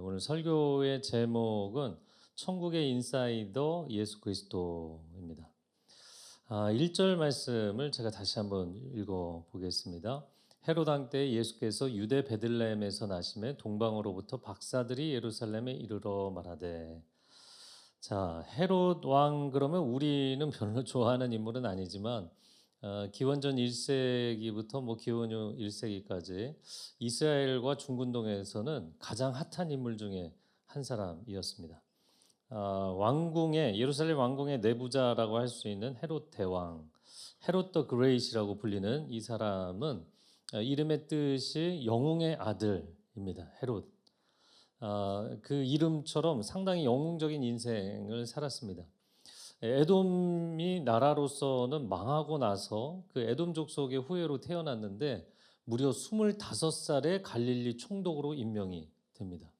오늘 설교의 제목은 천국의 인사이더 예수 그리스도입니다. 1절 말씀을 제가 다시 한번 읽어 보겠습니다. 헤롯 왕 때 예수께서 유대 베들레헴에서 나심에 동방으로부터 박사들이 예루살렘에 이르러 말하되. 자, 헤롯 왕 그러면 우리는 별로 좋아하는 인물은 아니지만 기원전 1세기부터 기원 후 1세기까지 이스라엘과 중근동에서는 가장 핫한 인물 중에 한 사람이었습니다. 왕궁의 예루살렘 왕궁의 내부자라고 할 수 있는 헤롯 대왕, 헤롯 더 그레이트라고 불리는 이 사람은 이름의 뜻이 영웅의 아들입니다. 헤롯. 그 이름처럼 상당히 영웅적인 인생을 살았습니다. 에돔이 나라로서는 망하고 나서 그 에돔 족속의 후예로 태어났는데 무려 25살에 갈릴리 총독으로 임명이 됩니다.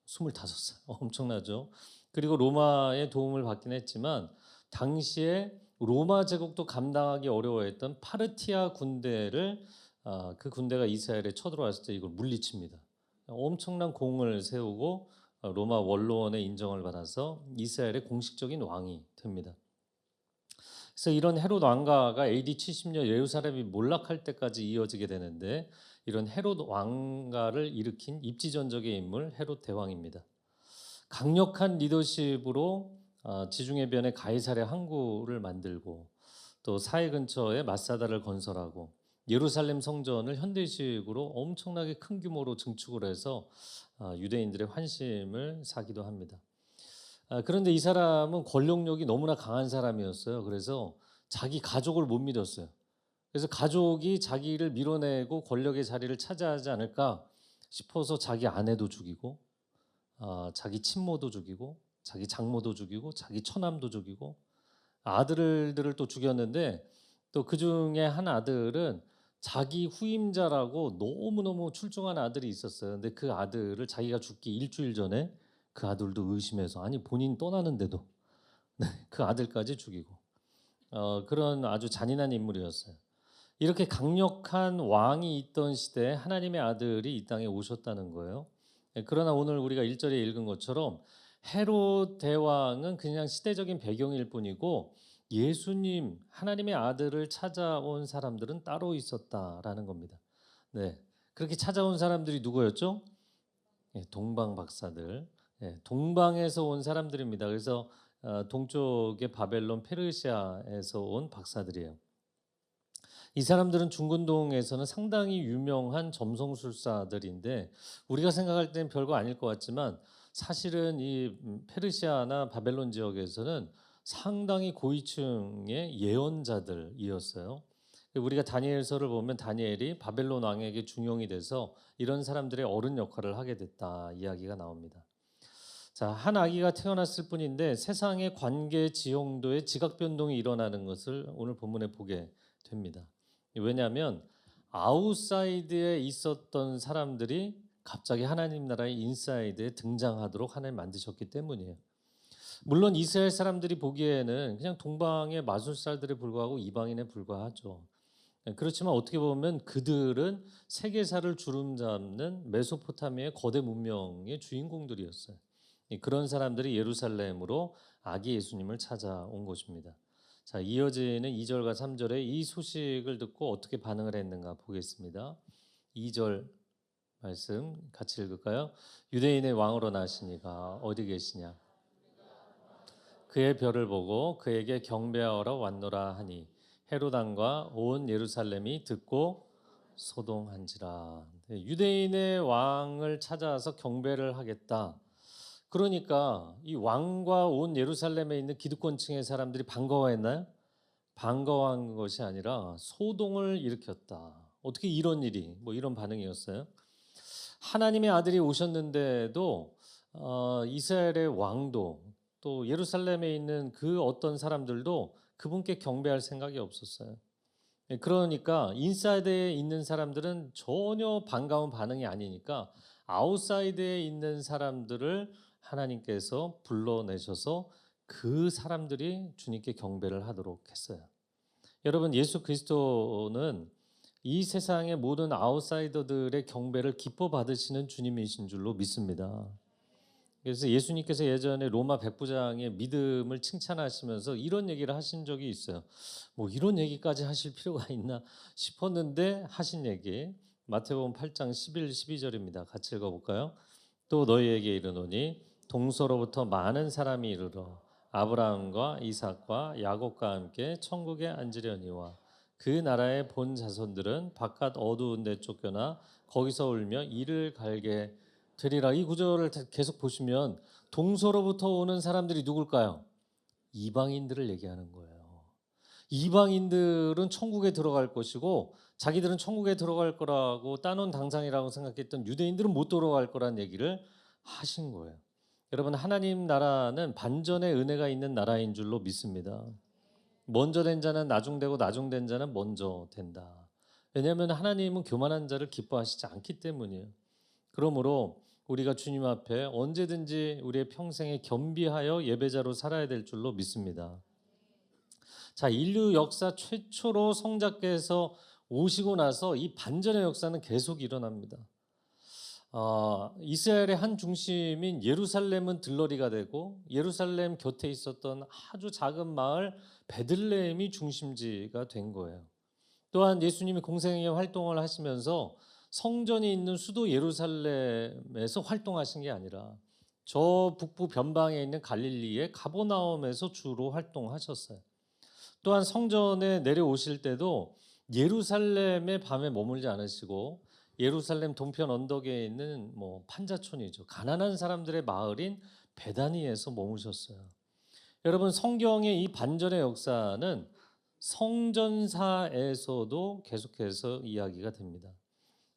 25살. 엄청나죠? 그리고 로마의 도움을 받긴 했지만 당시에 로마 제국도 감당하기 어려워했던 파르티아 군대를 그 군대가 이스라엘에 쳐들어왔을 때 이걸 물리칩니다. 엄청난 공을 세우고 로마 원로원의 인정을 받아서 이스라엘의 공식적인 왕이 됩니다. 그래서 이런 헤롯 왕가가 AD 70년 예루살렘이 몰락할 때까지 이어지게 되는데 이런 헤롯 왕가를 일으킨 입지전적의 인물 헤롯 대왕입니다. 강력한 리더십으로 지중해 변에 가이사랴 항구를 만들고 또 사해 근처에 마사다를 건설하고 예루살렘 성전을 현대식으로 엄청나게 큰 규모로 증축을 해서 유대인들의 환심을 사기도 합니다. 그런데 이 사람은 권력욕이 너무나 강한 사람이었어요. 그래서 자기 가족을 못 믿었어요. 그래서 가족이 자기를 밀어내고 권력의 자리를 차지하지 않을까 싶어서 자기 아내도 죽이고 자기 친모도 죽이고 자기 장모도 죽이고 자기 처남도 죽이고 아들들을 또 죽였는데 또 그중에 한 아들은 자기 후임자라고 너무너무 출중한 아들이 있었어요. 근데 그 아들을 자기가 죽기 일주일 전에 그 아들도 의심해서 아니 본인 떠나는데도 그 아들까지 죽이고 그런 아주 잔인한 인물이었어요. 이렇게 강력한 왕이 있던 시대에 하나님의 아들이 이 땅에 오셨다는 거예요. 그러나 오늘 우리가 1절에 읽은 것처럼 헤롯 대왕은 그냥 시대적인 배경일 뿐이고 예수님 하나님의 아들을 찾아온 사람들은 따로 있었다라는 겁니다. 네, 그렇게 찾아온 사람들이 누구였죠? 동방 박사들, 동방에서 온 사람들입니다. 그래서 동쪽의 바벨론, 페르시아에서 온 박사들이에요. 이 사람들은 중근동에서는 상당히 유명한 점성술사들인데 우리가 생각할 때는 별거 아닐 것 같지만 사실은 이 페르시아나 바벨론 지역에서는 상당히 고위층의 예언자들이었어요. 우리가 다니엘서를 보면 다니엘이 바벨론 왕에게 중용이 돼서 이런 사람들의 어른 역할을 하게 됐다 이야기가 나옵니다. 자, 한 아기가 태어났을 뿐인데 세상의 관계 지형도에 지각 변동이 일어나는 것을 오늘 본문에 보게 됩니다. 왜냐하면 아웃사이드에 있었던 사람들이 갑자기 하나님 나라의 인사이드에 등장하도록 하나님 만드셨기 때문이에요. 물론 이스라엘 사람들이 보기에는 그냥 동방의 마술사들에 불과하고 이방인에 불과하죠. 그렇지만 어떻게 보면 그들은 세계사를 주름잡는 메소포타미아의 거대 문명의 주인공들이었어요. 그런 사람들이 예루살렘으로 아기 예수님을 찾아온 것입니다. 자, 이어지는 2절과 3절에 이 소식을 듣고 어떻게 반응을 했는가 보겠습니다. 2절 말씀 같이 읽을까요? 유대인의 왕으로 나시니가 어디 계시냐? 그의 별을 보고 그에게 경배하러 왔노라 하니 헤롯 왕과 온 예루살렘이 듣고 소동한지라. 유대인의 왕을 찾아서 경배를 하겠다. 그러니까 이 왕과 온 예루살렘에 있는 기득권층의 사람들이 반가워했나요? 반가워한 것이 아니라 소동을 일으켰다. 어떻게 이런 일이 이런 반응이었어요. 하나님의 아들이 오셨는데도 이스라엘의 왕도 또 예루살렘에 있는 그 어떤 사람들도 그분께 경배할 생각이 없었어요. 그러니까 인사이드에 있는 사람들은 전혀 반가운 반응이 아니니까 아웃사이드에 있는 사람들을 하나님께서 불러내셔서 그 사람들이 주님께 경배를 하도록 했어요. 여러분, 예수 그리스도는 이 세상의 모든 아웃사이더들의 경배를 기뻐 받으시는 주님이신 줄로 믿습니다. 그래서 예수님께서 예전에 로마 백부장의 믿음을 칭찬하시면서 이런 얘기를 하신 적이 있어요. 뭐 이런 얘기까지 하실 필요가 있나 싶었는데 하신 얘기. 마태복음 8장 11, 12절입니다. 같이 읽어볼까요? 또 너희에게 이르노니 동서로부터 많은 사람이 이르러 아브라함과 이삭과 야곱과 함께 천국에 앉으려니와 그 나라의 본 자손들은 바깥 어두운 데 쫓겨나 거기서 울며 이를 갈게 되리라. 이 구절을 계속 보시면 동서로부터 오는 사람들이 누굴까요? 이방인들을 얘기하는 거예요. 이방인들은 천국에 들어갈 것이고 자기들은 천국에 들어갈 거라고 따놓은 당상이라고 생각했던 유대인들은 못 들어갈 거란 얘기를 하신 거예요. 여러분, 하나님 나라는 반전의 은혜가 있는 나라인 줄로 믿습니다. 먼저 된 자는 나중되고 나중된 자는 먼저 된다. 왜냐하면 하나님은 교만한 자를 기뻐하시지 않기 때문이에요. 그러므로 우리가 주님 앞에 언제든지 우리의 평생에 겸비하여 예배자로 살아야 될 줄로 믿습니다. 자, 인류 역사 최초로 성자께서 오시고 나서 이 반전의 역사는 계속 일어납니다. 이스라엘의 한 중심인 예루살렘은 들러리가 되고 예루살렘 곁에 있었던 아주 작은 마을 베들레헴이 중심지가 된 거예요. 또한 예수님이 공생의 활동을 하시면서 성전이 있는 수도 예루살렘에서 활동하신 게 아니라 저 북부 변방에 있는 갈릴리의 가버나움에서 주로 활동하셨어요. 또한 성전에 내려오실 때도 예루살렘의 밤에 머물지 않으시고 예루살렘 동편 언덕에 있는 판자촌이죠. 가난한 사람들의 마을인 베다니에서 머무셨어요. 여러분, 성경의 이 반전의 역사는 성전사에서도 계속해서 이야기가 됩니다.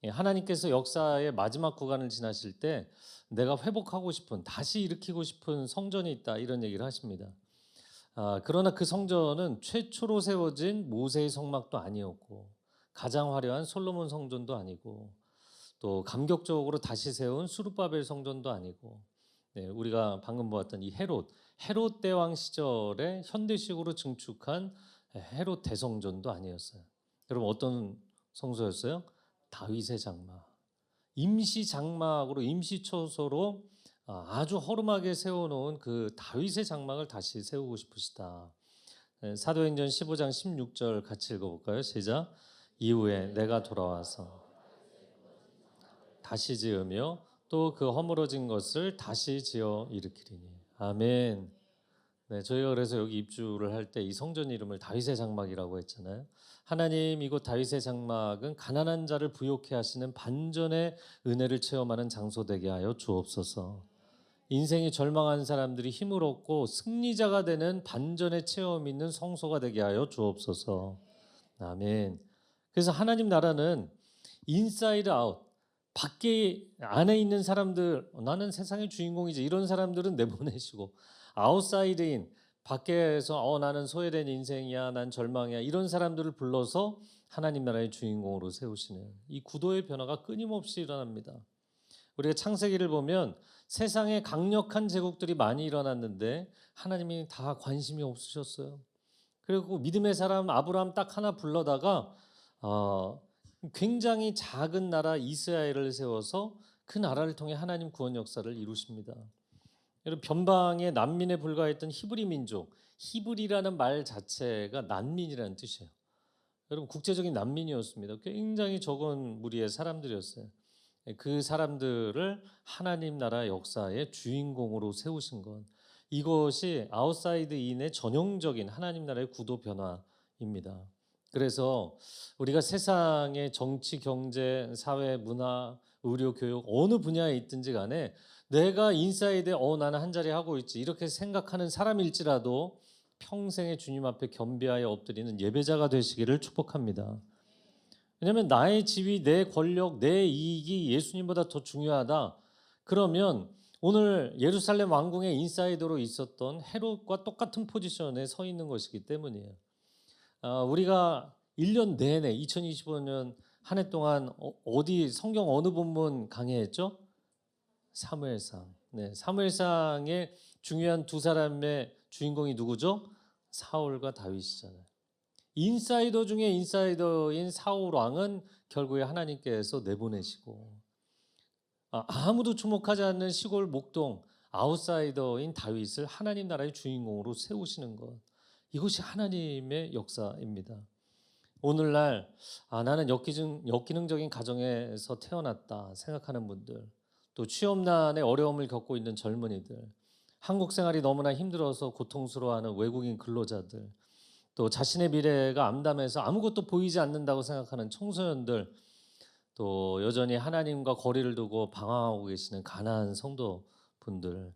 하나님께서 역사의 마지막 구간을 지나실 때 내가 회복하고 싶은, 다시 일으키고 싶은 성전이 있다, 이런 얘기를 하십니다. 그러나 그 성전은 최초로 세워진 모세의 성막도 아니었고 가장 화려한 솔로몬 성전도 아니고 또 감격적으로 다시 세운 수룹바벨 성전도 아니고, 우리가 방금 보았던 이 헤롯 대왕 시절에 현대식으로 증축한 헤롯 대성전도 아니었어요. 여러분, 어떤 성소였어요? 다윗의 장막. 임시 장막으로, 임시 처소로 아주 허름하게 세워놓은 그 다윗의 장막을 다시 세우고 싶으시다. 사도행전 15장 16절 같이 읽어볼까요? 시작. 이후에 내가 돌아와서 다시 지으며 또 그 허물어진 것을 다시 지어 일으키리니. 아멘. 네, 저희가 그래서 여기 입주를 할 때 이 성전 이름을 다윗의 장막이라고 했잖아요. 하나님, 이곳 다윗의 장막은 가난한 자를 부욕해 하시는 반전의 은혜를 체험하는 장소 되게 하여 주옵소서. 인생이 절망한 사람들이 힘을 얻고 승리자가 되는 반전의 체험이 있는 성소가 되게 하여 주옵소서. 아멘. 그래서 하나님 나라는 인사이드 아웃, 밖에 안에 있는 사람들, 나는 세상의 주인공이지, 이런 사람들은 내보내시고, 아웃사이드인, 밖에서 나는 소외된 인생이야, 난 절망이야, 이런 사람들을 불러서 하나님 나라의 주인공으로 세우시는 이 구도의 변화가 끊임없이 일어납니다. 우리가 창세기를 보면 세상에 강력한 제국들이 많이 일어났는데 하나님이 다 관심이 없으셨어요. 그리고 믿음의 사람 아브라함 딱 하나 불러다가 굉장히 작은 나라 이스라엘을 세워서 그 나라를 통해 하나님 구원 역사를 이루십니다. 여러분, 변방의 난민에 불과했던 히브리 민족, 히브리라는 말 자체가 난민이라는 뜻이에요. 여러분, 국제적인 난민이었습니다. 굉장히 적은 무리의 사람들이었어요. 그 사람들을 하나님 나라 역사의 주인공으로 세우신 것, 이것이 아웃사이드인의 전형적인 하나님 나라의 구도 변화입니다. 그래서 우리가 세상의 정치, 경제, 사회, 문화, 의료, 교육 어느 분야에 있든지 간에 내가 인사이드에 나는 한 자리 하고 있지, 이렇게 생각하는 사람일지라도 평생에 주님 앞에 겸비하여 엎드리는 예배자가 되시기를 축복합니다. 왜냐하면 나의 지위, 내 권력, 내 이익이 예수님보다 더 중요하다. 그러면 오늘 예루살렘 왕궁의 인사이더로 있었던 헤롯과 똑같은 포지션에 서 있는 것이기 때문이에요. 우리가 1년 내내 2025년 한 해 동안 어디 성경 어느 본문 강해했죠? 사무엘상. 네, 사무엘상의 중요한 두 사람의 주인공이 누구죠? 사울과 다윗이잖아요. 인사이더 중에 인사이더인 사울 왕은 결국에 하나님께서 내보내시고, 아무도 주목하지 않는 시골 목동, 아웃사이더인 다윗을 하나님 나라의 주인공으로 세우시는 것, 이것이 하나님의 역사입니다. 오늘날 나는 역기능적인 가정에서 태어났다 생각하는 분들, 또 취업난의 어려움을 겪고 있는 젊은이들, 한국 생활이 너무나 힘들어서 고통스러워하는 외국인 근로자들, 또 자신의 미래가 암담해서 아무것도 보이지 않는다고 생각하는 청소년들, 또 여전히 하나님과 거리를 두고 방황하고 계시는 가난한 성도분들,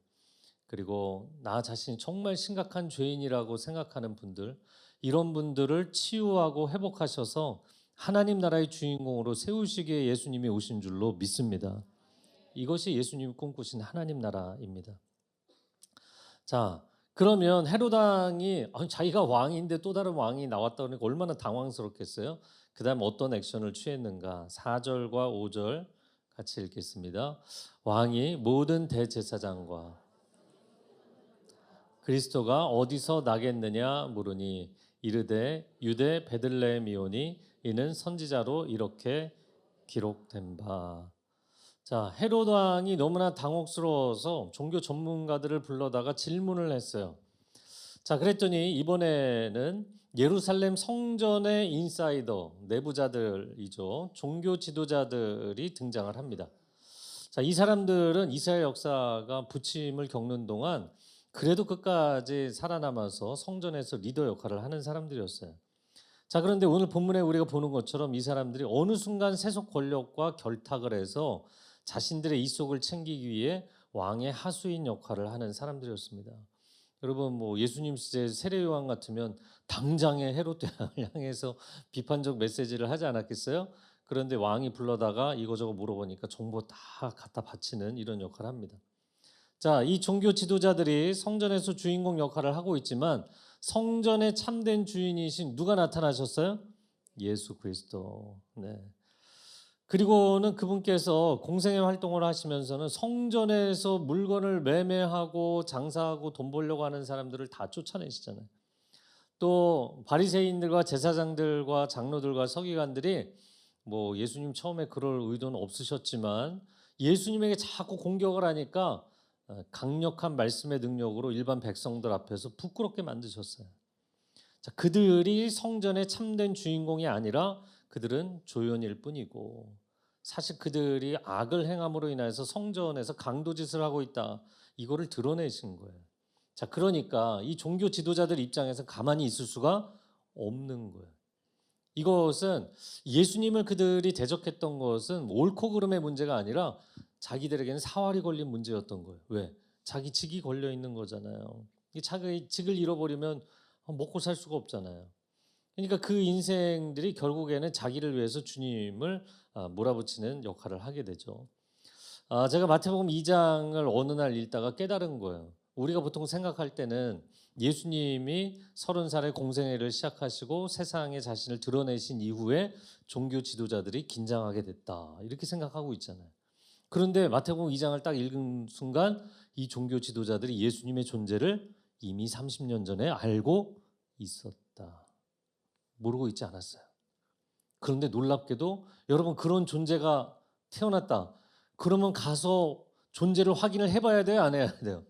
그리고 나 자신이 정말 심각한 죄인이라고 생각하는 분들, 이런 분들을 치유하고 회복하셔서 하나님 나라의 주인공으로 세우시기에 예수님이 오신 줄로 믿습니다. 이것이 예수님이 꿈꾸신 하나님 나라입니다. 자, 그러면 헤롯 왕이 자기가 왕인데 또 다른 왕이 나왔다 그러니까 얼마나 당황스럽겠어요? 그 다음 어떤 액션을 취했는가? 4절과 5절 같이 읽겠습니다. 왕이 모든 대제사장과 그리스도가 어디서 나겠느냐 물으니 이르되 유대 베들레헴이오니 이는 선지자로 이렇게 기록된 바. 자, 헤롯 왕이 너무나 당혹스러워서 종교 전문가들을 불러다가 질문을 했어요. 자, 그랬더니 이번에는 예루살렘 성전의 인사이더, 내부자들이죠. 종교 지도자들이 등장을 합니다. 자, 이 사람들은 이스라엘 역사가 부침을 겪는 동안 그래도 끝까지 살아남아서 성전에서 리더 역할을 하는 사람들이었어요. 자, 그런데 오늘 본문에 우리가 보는 것처럼 이 사람들이 어느 순간 세속 권력과 결탁을 해서 자신들의 이속을 챙기기 위해 왕의 하수인 역할을 하는 사람들이었습니다. 여러분, 뭐 예수님 시대 세례요한 같으면 당장에 헤롯 대왕을 향해서 비판적 메시지를 하지 않았겠어요? 그런데 왕이 불러다가 이거저거 물어보니까 정보 다 갖다 바치는 이런 역할을 합니다. 자, 이 종교 지도자들이 성전에서 주인공 역할을 하고 있지만 성전의 참된 주인이신 누가 나타나셨어요? 예수 그리스도. 네. 그리고는 그분께서 공생의 활동을 하시면서는 성전에서 물건을 매매하고 장사하고 돈 벌려고 하는 사람들을 다 쫓아내시잖아요. 또 바리새인들과 제사장들과 장로들과 서기관들이 뭐 예수님 처음에 그럴 의도는 없으셨지만 예수님에게 자꾸 공격을 하니까 강력한 말씀의 능력으로 일반 백성들 앞에서 부끄럽게 만드셨어요. 자, 그들이 성전의 참된 주인공이 아니라 그들은 조연일 뿐이고 사실 그들이 악을 행함으로 인해서 성전에서 강도짓을 하고 있다. 이거를 드러내신 거예요. 자, 그러니까 이 종교 지도자들 입장에서 가만히 있을 수가 없는 거예요. 이것은 예수님을 그들이 대적했던 것은 옳고 그름의 문제가 아니라 자기들에게는 사활이 걸린 문제였던 거예요. 왜? 자기 직이 걸려 있는 거잖아요. 자기 직을 잃어버리면 먹고 살 수가 없잖아요. 그러니까 그 인생들이 결국에는 자기를 위해서 주님을 몰아붙이는 역할을 하게 되죠. 제가 마태복음 2장을 어느 날 읽다가 깨달은 거예요. 우리가 보통 생각할 때는 예수님이 30살에 공생애를 시작하시고 세상에 자신을 드러내신 이후에 종교 지도자들이 긴장하게 됐다. 이렇게 생각하고 있잖아요. 그런데 마태복음 2장을 딱 읽은 순간 이 종교 지도자들이 예수님의 존재를 이미 30년 전에 알고 있었다. 모르고 있지 않았어요. 그런데 놀랍게도 여러분 그런 존재가 태어났다. 그러면 가서 존재를 확인을 해봐야 돼요? 안 해야 돼요?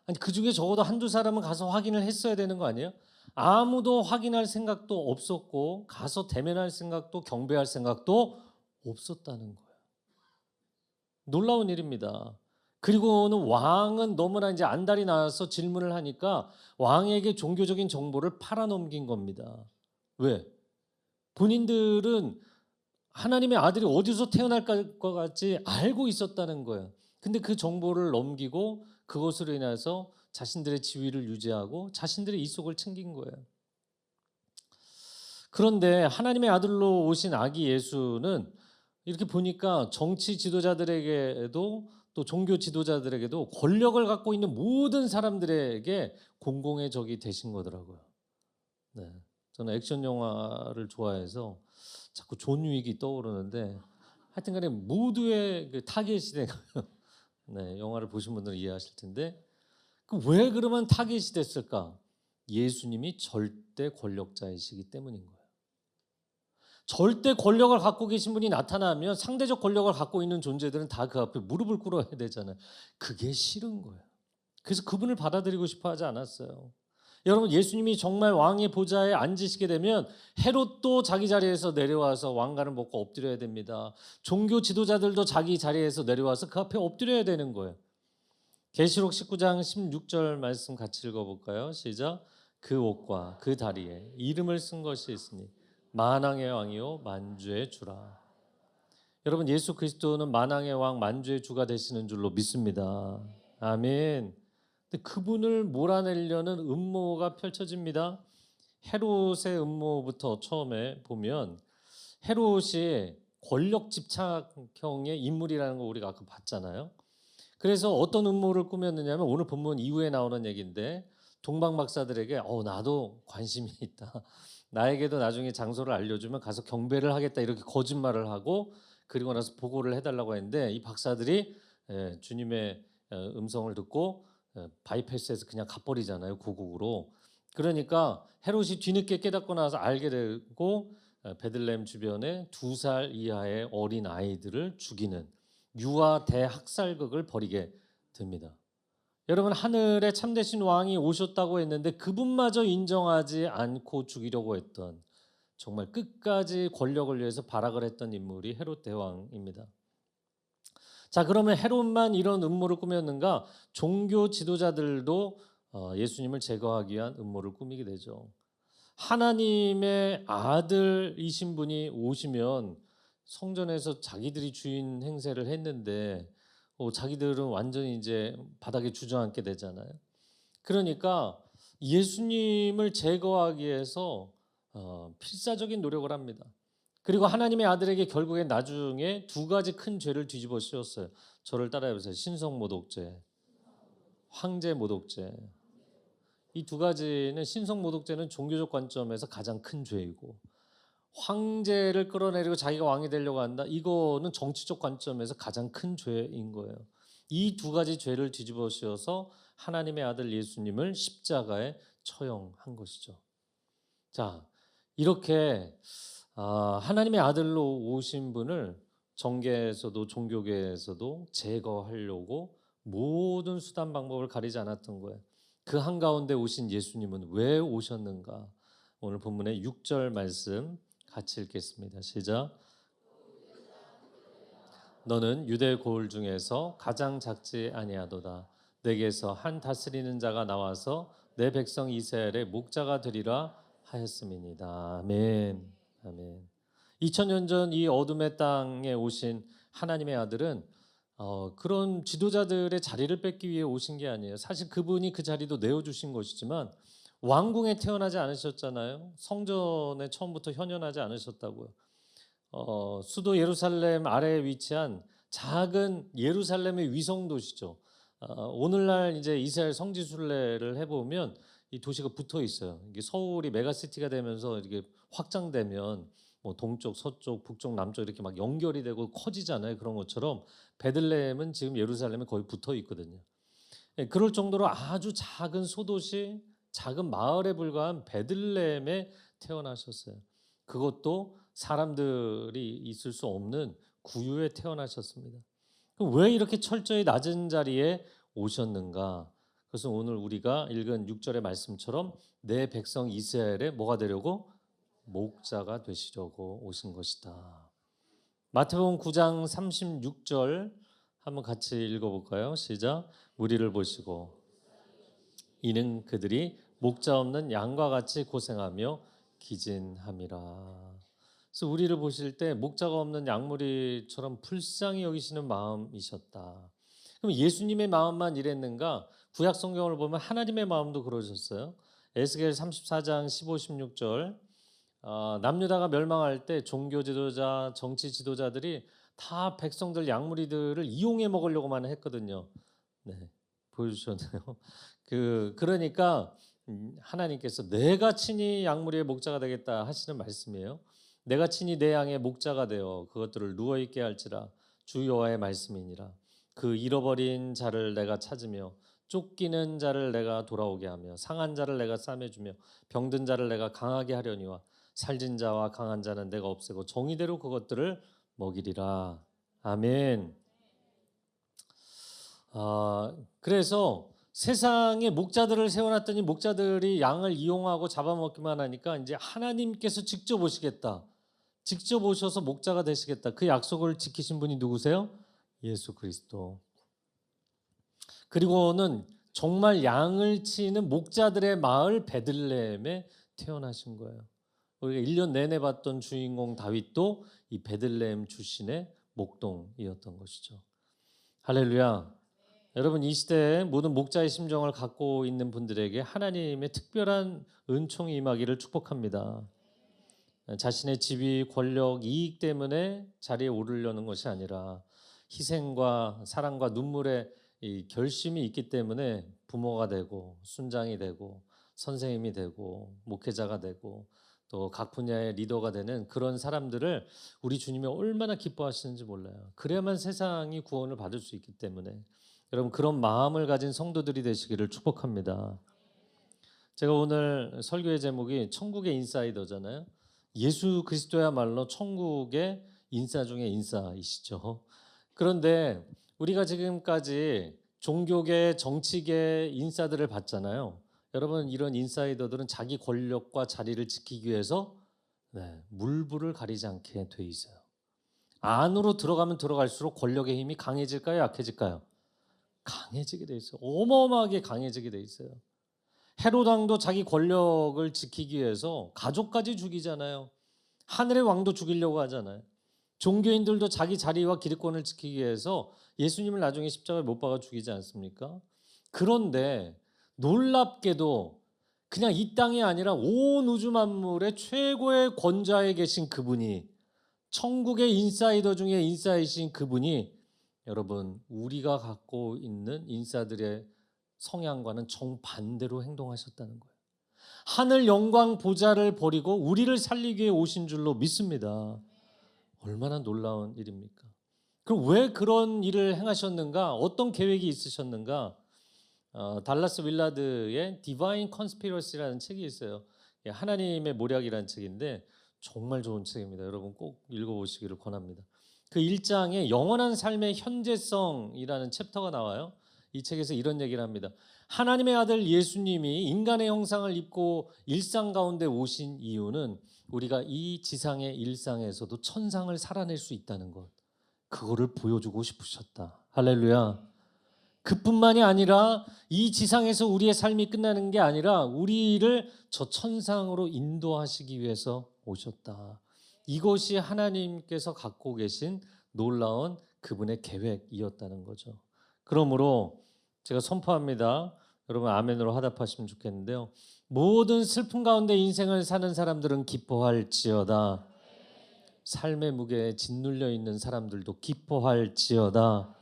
아니 그중에 적어도 한두 사람은 가서 확인을 했어야 되는 거 아니에요? 아무도 확인할 생각도 없었고 가서 대면할 생각도 경배할 생각도 없었다는 거예요. 놀라운 일입니다. 그리고는 왕은 너무나 이제 안달이 나서 질문을 하니까 왕에게 종교적인 정보를 팔아넘긴 겁니다. 왜? 본인들은 하나님의 아들이 어디서 태어날 것 같이 알고 있었다는 거예요. 근데 그 정보를 넘기고 그것으로 인해서 자신들의 지위를 유지하고 자신들의 이속을 챙긴 거예요. 그런데 하나님의 아들로 오신 아기 예수는 이렇게 보니까 정치 지도자들에게도 또 종교 지도자들에게도 권력을 갖고 있는 모든 사람들에게 공공의 적이 되신 거더라고요. 네. 저는 액션 영화를 좋아해서 자꾸 존 윅이 떠오르는데 하여튼간에 모두의 그 타겟이 된 거예요. 네, 영화를 보신 분들은 이해하실 텐데 왜 그러면 타겟이 됐을까? 예수님이 절대 권력자이시기 때문인 거예요. 절대 권력을 갖고 계신 분이 나타나면 상대적 권력을 갖고 있는 존재들은 다 그 앞에 무릎을 꿇어야 되잖아요. 그게 싫은 거예요. 그래서 그분을 받아들이고 싶어 하지 않았어요. 여러분, 예수님이 정말 왕의 보좌에 앉으시게 되면 헤롯도 자기 자리에서 내려와서 왕관을 먹고 엎드려야 됩니다. 종교 지도자들도 자기 자리에서 내려와서 그 앞에 엎드려야 되는 거예요. 계시록 19장 16절 말씀 같이 읽어볼까요? 시작. 그 옷과 그 다리에 이름을 쓴 것이 있으니 만왕의 왕이요 만주의 주라. 여러분, 예수 그리스도는 만왕의 왕 만주의 주가 되시는 줄로 믿습니다. 아멘. 근데 그분을 몰아내려는 음모가 펼쳐집니다. 헤롯의 음모부터 처음에 보면 헤롯이 권력 집착형의 인물이라는 거 우리가 아까 봤잖아요. 그래서 어떤 음모를 꾸몄느냐면 오늘 본문 이후에 나오는 얘기인데 동방 박사들에게 나도 관심이 있다. 나에게도 나중에 장소를 알려주면 가서 경배를 하겠다 이렇게 거짓말을 하고 그리고 나서 보고를 해달라고 했는데 이 박사들이 주님의 음성을 듣고 바이패스해서 그냥 가버리잖아요. 고국으로. 그러니까 헤롯이 뒤늦게 깨닫고 나서 알게 되고 베들레헴 주변에 2살 이하의 어린 아이들을 죽이는 유아 대학살극을 벌이게 됩니다. 여러분, 하늘에 참되신 왕이 오셨다고 했는데 그분마저 인정하지 않고 죽이려고 했던 정말 끝까지 권력을 위해서 발악을 했던 인물이 헤롯 대왕입니다. 자, 그러면 헤롯만 이런 음모를 꾸몄는가? 종교 지도자들도 예수님을 제거하기 위한 음모를 꾸미게 되죠. 하나님의 아들이신 분이 오시면 성전에서 자기들이 주인 행세를 했는데 자기들은 완전히 이제 바닥에 주저앉게 되잖아요. 그러니까 예수님을 제거하기 위해서 필사적인 노력을 합니다. 그리고 하나님의 아들에게 결국엔 나중에 2가지 큰 죄를 뒤집어 씌웠어요. 저를 따라해보세요. 신성모독죄, 황제모독죄. 이 2가지는 신성모독죄는 종교적 관점에서 가장 큰 죄이고 황제를 끌어내리고 자기가 왕이 되려고 한다. 이거는 정치적 관점에서 가장 큰 죄인 거예요. 이 2가지 죄를 뒤집어 씌워서 하나님의 아들 예수님을 십자가에 처형한 것이죠. 자, 이렇게 하나님의 아들로 오신 분을 정계에서도 종교계에서도 제거하려고 모든 수단 방법을 가리지 않았던 거예요. 그 한가운데 오신 예수님은 왜 오셨는가? 오늘 본문의 6절 말씀 같이 읽겠습니다. 시작. 너는 유대 고을 중에서 가장 작지 아니하도다. 내게서 한 다스리는 자가 나와서 내 백성 이스라엘의 목자가 되리라 하였음이니이다. 아멘. 아멘. 2000년 전 이 어둠의 땅에 오신 하나님의 아들은 그런 지도자들의 자리를 뺏기 위해 오신 게 아니에요. 사실 그분이 그 자리도 내어주신 것이지만 왕궁에 태어나지 않으셨잖아요. 성전에 처음부터 현현하지 않으셨다고요. 수도 예루살렘 아래에 위치한 작은 예루살렘의 위성 도시죠. 오늘날 이제 이스라엘 성지 순례를 해보면 이 도시가 붙어 있어요. 이게 서울이 메가시티가 되면서 이렇게 확장되면 뭐 동쪽, 서쪽, 북쪽, 남쪽 이렇게 막 연결이 되고 커지잖아요. 그런 것처럼 베들레헴은 지금 예루살렘에 거의 붙어 있거든요. 그럴 정도로 아주 작은 소도시, 작은 마을에 불과한 베들레헴에 태어나셨어요. 그것도 사람들이 있을 수 없는 구유에 태어나셨습니다. 그럼 왜 이렇게 철저히 낮은 자리에 오셨는가? 그것은 오늘 우리가 읽은 6절의 말씀처럼 내 백성 이스라엘의 뭐가 되려고? 목자가 되시려고 오신 것이다. 마태복음 9장 36절 한번 같이 읽어볼까요? 시작. 무리를 보시고 이는 그들이 목자 없는 양과 같이 고생하며 기진함이라. 그래서 우리를 보실 때 목자가 없는 양무리처럼 불쌍히 여기시는 마음이셨다. 그럼 예수님의 마음만 이랬는가? 구약 성경을 보면 하나님의 마음도 그러셨어요. 에스겔 34장 15, 16절 남유다가 멸망할 때 종교 지도자, 정치 지도자들이 다 백성들 양무리들을 이용해 먹으려고만 했거든요. 네, 보여주셨네요. 그러니까 하나님께서 내가 친히 양무리의 목자가 되겠다 하시는 말씀이에요. 내가 친히 내 양의 목자가 되어 그것들을 누워 있게 할지라 주 여호와의 말씀이니라. 그 잃어버린 자를 내가 찾으며 쫓기는 자를 내가 돌아오게 하며 상한 자를 내가 싸매주며 병든 자를 내가 강하게 하려니와 살진 자와 강한 자는 내가 없애고 정의대로 그것들을 먹이리라. 아멘. 그래서 세상에 목자들을 세워놨더니 목자들이 양을 이용하고 잡아먹기만 하니까 이제 하나님께서 직접 오시겠다. 직접 오셔서 목자가 되시겠다. 그 약속을 지키신 분이 누구세요? 예수 그리스도. 그리고는 정말 양을 치는 목자들의 마을 베들레헴에 태어나신 거예요. 우리가 1년 내내 봤던 주인공 다윗도 이 베들레헴 출신의 목동이었던 것이죠. 할렐루야. 여러분, 이 시대에 모든 목자의 심정을 갖고 있는 분들에게 하나님의 특별한 은총이 임하기를 축복합니다. 자신의 지위, 권력, 이익 때문에 자리에 오르려는 것이 아니라 희생과 사랑과 눈물의 이 결심이 있기 때문에 부모가 되고 순장이 되고 선생님이 되고 목회자가 되고 또 각 분야의 리더가 되는 그런 사람들을 우리 주님이 얼마나 기뻐하시는지 몰라요. 그래야만 세상이 구원을 받을 수 있기 때문에 여러분, 그런 마음을 가진 성도들이 되시기를 축복합니다. 제가 오늘 설교의 제목이 천국의 인사이더잖아요. 예수 그리스도야말로 천국의 인사 중에 인사이시죠. 그런데 우리가 지금까지 종교계, 정치계 인사들을 봤잖아요. 여러분, 이런 인사이더들은 자기 권력과 자리를 지키기 위해서 물불을 가리지 않게 돼 있어요. 안으로 들어가면 들어갈수록 권력의 힘이 강해질까요? 약해질까요? 강해지게 돼 있어요. 어마어마하게 강해지게 돼 있어요. 헤롯 왕도 자기 권력을 지키기 위해서 가족까지 죽이잖아요. 하늘의 왕도 죽이려고 하잖아요. 종교인들도 자기 자리와 기득권을 지키기 위해서 예수님을 나중에 십자가에 못 박아 죽이지 않습니까? 그런데 놀랍게도 그냥 이 땅이 아니라 온 우주 만물의 최고의 권좌에 계신 그분이, 천국의 인사이더 중에 인사이신 그분이 여러분, 우리가 갖고 있는 인사들의 성향과는 정반대로 행동하셨다는 거예요. 하늘 영광 보좌를 버리고 우리를 살리기 위해 오신 줄로 믿습니다. 얼마나 놀라운 일입니까? 그럼 왜 그런 일을 행하셨는가? 어떤 계획이 있으셨는가? 달라스 윌라드의 Divine Conspiracy라는 책이 있어요. 하나님의 모략이라는 책인데 정말 좋은 책입니다. 여러분 꼭 읽어보시기를 권합니다. 그 1장에 영원한 삶의 현재성이라는 챕터가 나와요. 이 책에서 이런 얘기를 합니다. 하나님의 아들 예수님이 인간의 형상을 입고 일상 가운데 오신 이유는 우리가 이 지상의 일상에서도 천상을 살아낼 수 있다는 것, 그거를 보여주고 싶으셨다. 할렐루야. 그뿐만이 아니라 이 지상에서 우리의 삶이 끝나는 게 아니라 우리를 저 천상으로 인도하시기 위해서 오셨다. 이것이 하나님께서 갖고 계신 놀라운 그분의 계획이었다는 거죠. 그러므로 제가 선포합니다. 여러분 아멘으로 화답하시면 좋겠는데요. 모든 슬픔 가운데 인생을 사는 사람들은 기뻐할지어다. 삶의 무게에 짓눌려 있는 사람들도 기뻐할지어다.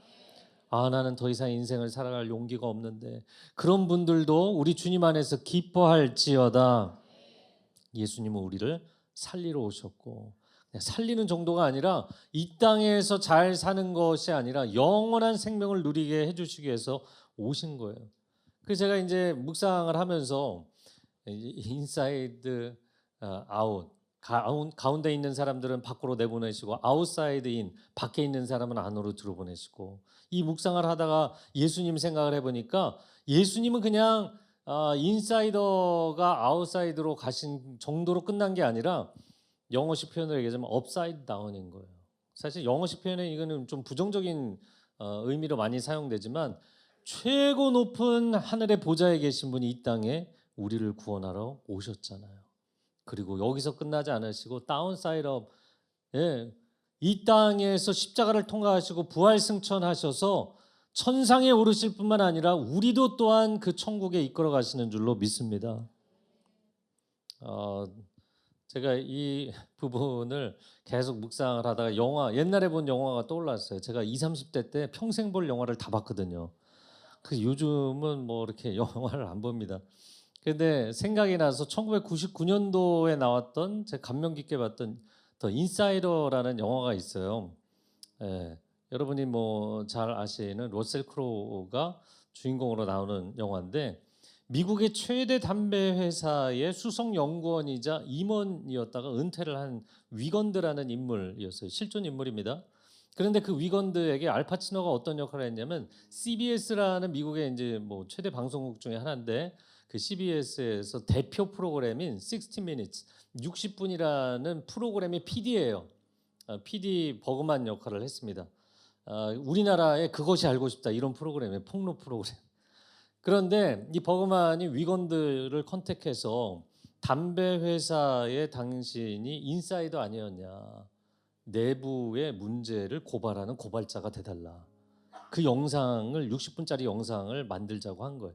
나는 더 이상 인생을 살아갈 용기가 없는데, 그런 분들도 우리 주님 안에서 기뻐할지어다. 예수님은 우리를 살리러 오셨고, 살리는 정도가 아니라 이 땅에서 잘 사는 것이 아니라 영원한 생명을 누리게 해주시기 위해서 오신 거예요. 그래서 제가 이제 묵상을 하면서 인사이드 아웃, 가운데 있는 사람들은 밖으로 내보내시고 아웃사이드 인, 밖에 있는 사람은 안으로 들어보내시고, 이 묵상을 하다가 예수님 생각을 해보니까 예수님은 그냥 인사이더가 아웃사이드로 가신 정도로 끝난 게 아니라 영어식 표현을 얘기하자면 업사이드 다운인 거예요. 사실 영어식 표현에 이거는 좀 부정적인 의미로 많이 사용되지만 최고 높은 하늘의 보좌에 계신 분이 이 땅에 우리를 구원하러 오셨잖아요. 그리고 여기서 끝나지 않으시고 다운사이드 업, 이 땅에서 십자가를 통과하시고 부활 승천하셔서 천상에 오르실 뿐만 아니라 우리도 또한 그 천국에 이끌어 가시는 줄로 믿습니다. 제가 이 부분을 계속 묵상을 하다가 옛날에 본 영화가 떠올랐어요. 제가 20, 30대 때 평생 볼 영화를 다 봤거든요. 그래서 요즘은 뭐 이렇게 영화를 안 봅니다. 근데 생각이 나서 1999년도에 나왔던, 제가 감명 깊게 봤던 더 인사이더라는 영화가 있어요. 여러분이 뭐 잘 아시는 러셀 크로우가 주인공으로 나오는 영화인데, 미국의 최대 담배 회사의 수석 연구원이자 임원이었다가 은퇴를 한 위건드라는 인물이었어요. 실존 인물입니다. 그런데 그 위건드에게 알파치노가 어떤 역할을 했냐면 CBS라는 미국의 이제 뭐 최대 방송국 중에 하나인데 그 CBS에서 대표 프로그램인 60 Minutes 60분이라는 프로그램의 PD예요. PD 버그만 역할을 했습니다. 우리나라에 그것이 알고 싶다 이런 프로그램이에요. 폭로 프로그램. 그런데 이 버그만이 위건드를 컨택해서 담배 회사의 당신이 인사이더 아니었냐, 내부의 문제를 고발하는 고발자가 돼달라. 그 영상을 60분짜리 영상을 만들자고 한 거예요.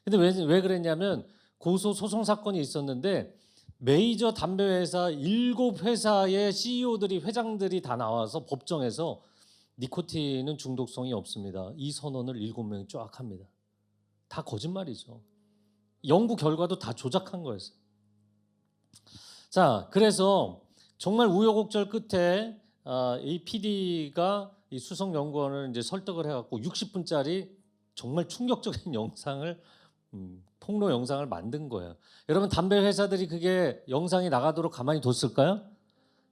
근데 왜 그랬냐면 고소 소송 사건이 있었는데 메이저 담배 회사 7회사의 CEO들이 회장들이 다 나와서 법정에서 니코틴은 중독성이 없습니다. 이 선언을 7명이 쫙 합니다. 다 거짓말이죠. 연구 결과도 다 조작한 거였어요. 자, 그래서 정말 우여곡절 끝에 이 PD가 이 수석연구원을 이제 설득을 해갖고 60분짜리 정말 충격적인 영상을 폭로 영상을 만든 거예요. 여러분 담배 회사들이 그게 영상이 나가도록 가만히 뒀을까요?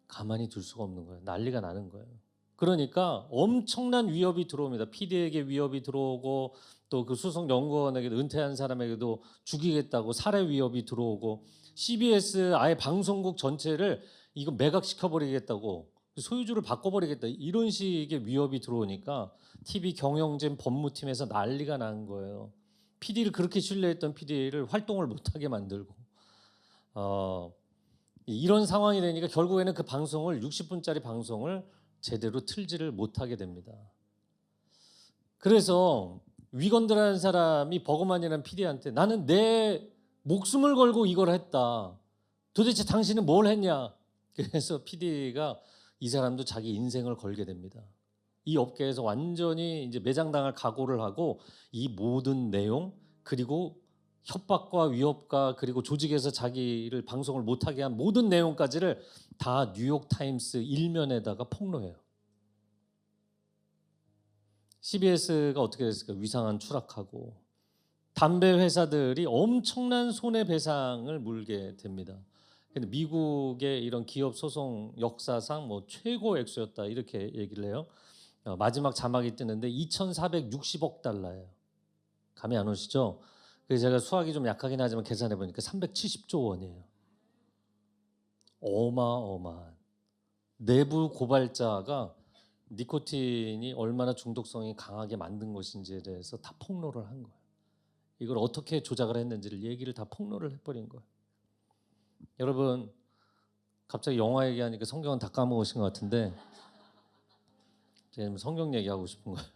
가만히 둘 수가 없는 거예요. 난리가 나는 거예요. 그러니까 엄청난 위협이 들어옵니다. PD에게 위협이 들어오고 또 그 수석 연구원에게도 은퇴한 사람에게도 죽이겠다고 살해 위협이 들어오고 CBS 아예 방송국 전체를 이거 매각시켜 버리겠다고 소유주를 바꿔버리겠다 이런 식의 위협이 들어오니까 TV 경영진 법무팀에서 난리가 난 거예요. PD를 그렇게 신뢰했던 PD를 활동을 못하게 만들고 이런 상황이 되니까 결국에는 그 방송을 60분짜리 방송을 제대로 틀지를 못하게 됩니다. 그래서 위건드라는 사람이 버그만이라는 PD한테 나는 내 목숨을 걸고 이걸 했다. 도대체 당신은 뭘 했냐? 그래서 PD가 이 사람도 자기 인생을 걸게 됩니다. 이 업계에서 완전히 이제 매장당할 각오를 하고 이 모든 내용 그리고 협박과 위협과 그리고 조직에서 자기를 방송을 못하게 한 모든 내용까지를 다 뉴욕 타임스 일면에다가 폭로해요. CBS가 어떻게 됐을까? 위상한 추락하고 담배 회사들이 엄청난 손해배상을 물게 됩니다. 근데 미국의 이런 기업 소송 역사상 뭐 최고 액수였다 이렇게 얘기를 해요. 마지막 자막이 뜨는데 2,460억 달러예요. 감이 안 오시죠? 그래서 제가 수학이 좀 약하긴 하지만 계산해 보니까 370조 원이에요. 어마어마한 내부 고발자가 니코틴이 얼마나 중독성이 강하게 만든 것인지에 대해서 다 폭로를 한 거예요. 이걸 어떻게 조작을 했는지를 얘기를 다 폭로를 해버린 거예요. 여러분 갑자기 영화 얘기하니까 성경은 다 까먹으신 것 같은데 제가 성경 얘기하고 싶은 거예요.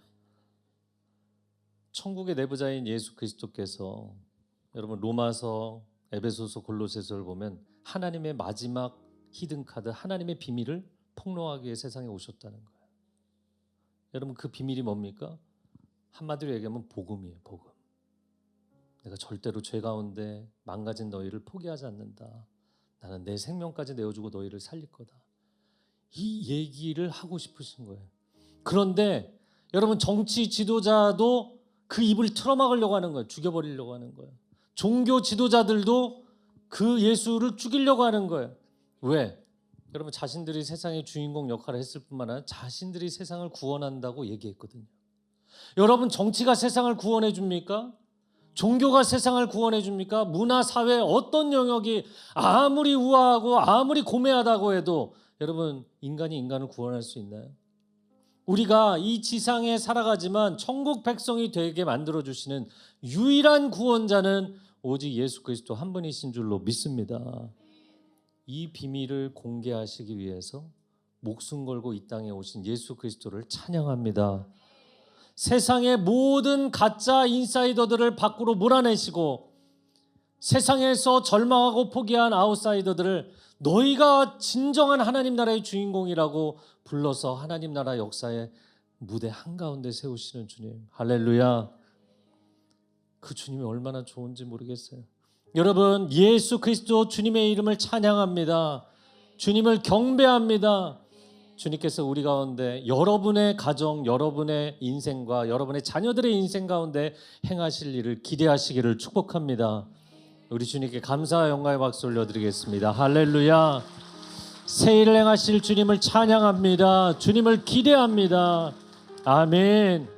천국의 내부자인 예수 그리스도께서 여러분 로마서, 에베소서, 골로새서를 보면 하나님의 마지막 히든카드, 하나님의 비밀을 폭로하기 위해 세상에 오셨다는 거예요. 여러분 그 비밀이 뭡니까? 한마디로 얘기하면 복음이에요. 복음. 내가 절대로 죄 가운데 망가진 너희를 포기하지 않는다. 나는 내 생명까지 내어주고 너희를 살릴 거다. 이 얘기를 하고 싶으신 거예요. 그런데 여러분 정치 지도자도 그 입을 틀어막으려고 하는 거예요. 죽여버리려고 하는 거예요. 종교 지도자들도 그 예수를 죽이려고 하는 거예요. 왜? 여러분 자신들이 세상의 주인공 역할을 했을 뿐만 아니라 자신들이 세상을 구원한다고 얘기했거든요. 여러분 정치가 세상을 구원해 줍니까? 종교가 세상을 구원해 줍니까? 문화, 사회 어떤 영역이 아무리 우아하고 아무리 고매하다고 해도 여러분 인간이 인간을 구원할 수 있나요? 우리가 이 지상에 살아가지만 천국 백성이 되게 만들어주시는 유일한 구원자는 오직 예수 그리스도 한 분이신 줄로 믿습니다. 이 비밀을 공개하시기 위해서 목숨 걸고 이 땅에 오신 예수 그리스도를 찬양합니다. 세상의 모든 가짜 인사이더들을 밖으로 몰아내시고 세상에서 절망하고 포기한 아웃사이더들을 너희가 진정한 하나님 나라의 주인공이라고 불러서 하나님 나라 역사의 무대 한가운데 세우시는 주님, 할렐루야. 그 주님이 얼마나 좋은지 모르겠어요. 여러분 예수 그리스도 주님의 이름을 찬양합니다. 주님을 경배합니다. 주님께서 우리 가운데 여러분의 가정, 여러분의 인생과 여러분의 자녀들의 인생 가운데 행하실 일을 기대하시기를 축복합니다. 우리 주님께 감사와 영광의 박수 올려드리겠습니다. 할렐루야. 새 일을 행하실 주님을 찬양합니다. 주님을 기대합니다. 아멘.